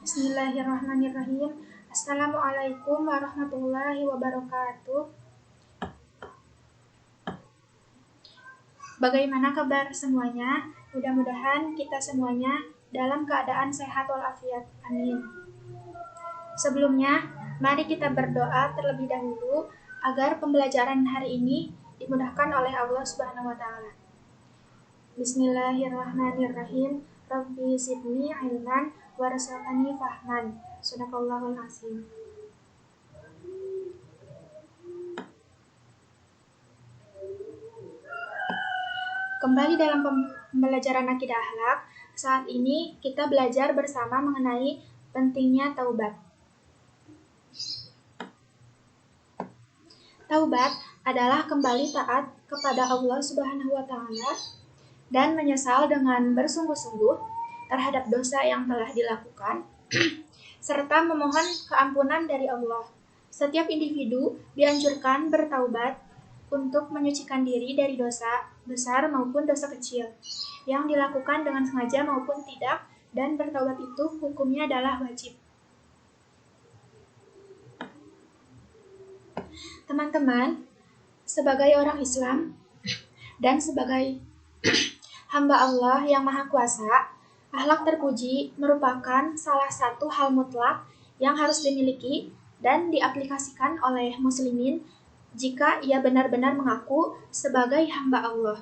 Bismillahirrahmanirrahim. Assalamualaikum warahmatullahi wabarakatuh. Bagaimana kabar semuanya? Mudah-mudahan kita semuanya dalam keadaan sehat walafiat. Amin. Sebelumnya, mari kita berdoa terlebih dahulu agar pembelajaran hari ini dimudahkan oleh Allah Subhanahu wa taala. Bismillahirrahmanirrahim. Rabbi zidni ilman warzuqni fahman. Shadaqallahul azim. Kembali dalam pembelajaran akidah akhlak. Saat ini kita belajar bersama mengenai pentingnya taubat. Taubat adalah kembali taat kepada Allah Subhanahu wa taala dan menyesal dengan bersungguh-sungguh terhadap dosa yang telah dilakukan serta memohon keampunan dari Allah. Setiap individu dianjurkan bertaubat untuk menyucikan diri dari dosa besar maupun dosa kecil yang dilakukan dengan sengaja maupun tidak, dan bertaubat itu hukumnya adalah wajib. Teman-teman, sebagai orang Islam dan sebagai hamba Allah yang Maha Kuasa, akhlak terpuji merupakan salah satu hal mutlak yang harus dimiliki dan diaplikasikan oleh muslimin jika ia benar-benar mengaku sebagai hamba Allah.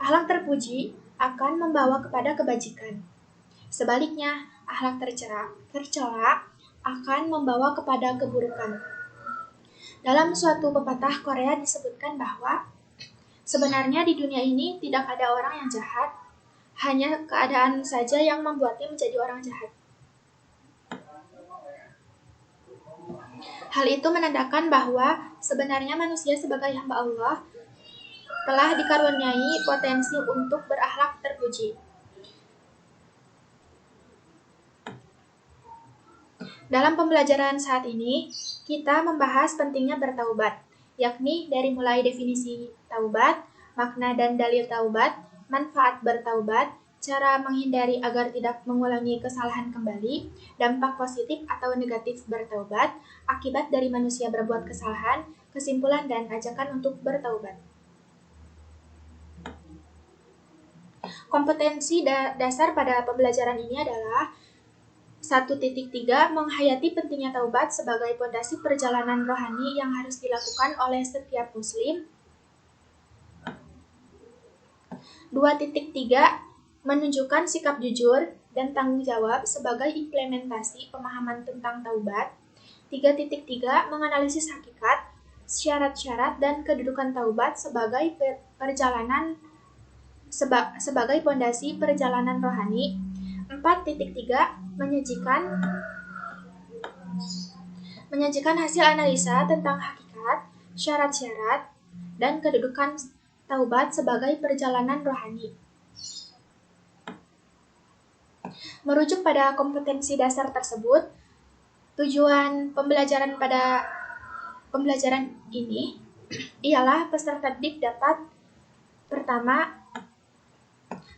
Akhlak terpuji akan membawa kepada kebajikan. Sebaliknya, akhlak tercela akan membawa kepada keburukan. Dalam suatu pepatah Korea disebutkan bahwa sebenarnya di dunia ini tidak ada orang yang jahat, hanya keadaan saja yang membuatnya menjadi orang jahat. Hal itu menandakan bahwa sebenarnya manusia sebagai hamba Allah telah dikaruniai potensi untuk berakhlak terpuji. Dalam pembelajaran saat ini, kita membahas pentingnya bertaubat, yakni dari mulai definisi taubat, makna dan dalil taubat, manfaat bertaubat, cara menghindari agar tidak mengulangi kesalahan kembali, dampak positif atau negatif bertaubat, akibat dari manusia berbuat kesalahan, kesimpulan dan ajakan untuk bertaubat. Kompetensi dasar pada pembelajaran ini adalah 1.3 menghayati pentingnya taubat sebagai pondasi perjalanan rohani yang harus dilakukan oleh setiap muslim. 2.3 menunjukkan sikap jujur dan tanggung jawab sebagai implementasi pemahaman tentang taubat. 3.3 menganalisis hakikat, syarat-syarat dan kedudukan taubat sebagai perjalanan sebagai pondasi perjalanan rohani. 4.3 menyajikan hasil analisa tentang hakikat, syarat-syarat, dan kedudukan taubat sebagai perjalanan rohani. Merujuk pada kompetensi dasar tersebut, tujuan pembelajaran pada pembelajaran ini ialah peserta didik dapat: pertama,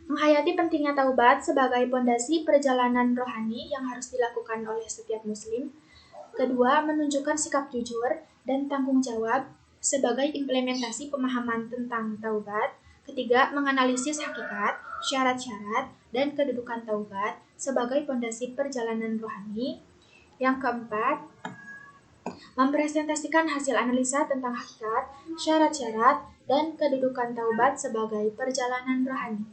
menghayati pentingnya taubat sebagai pondasi perjalanan rohani yang harus dilakukan oleh setiap muslim. Kedua, menunjukkan sikap jujur dan tanggung jawab sebagai implementasi pemahaman tentang taubat. Ketiga, menganalisis hakikat, syarat-syarat, dan kedudukan taubat sebagai pondasi perjalanan rohani. Yang keempat, mempresentasikan hasil analisa tentang hakikat, syarat-syarat, dan kedudukan taubat sebagai perjalanan rohani.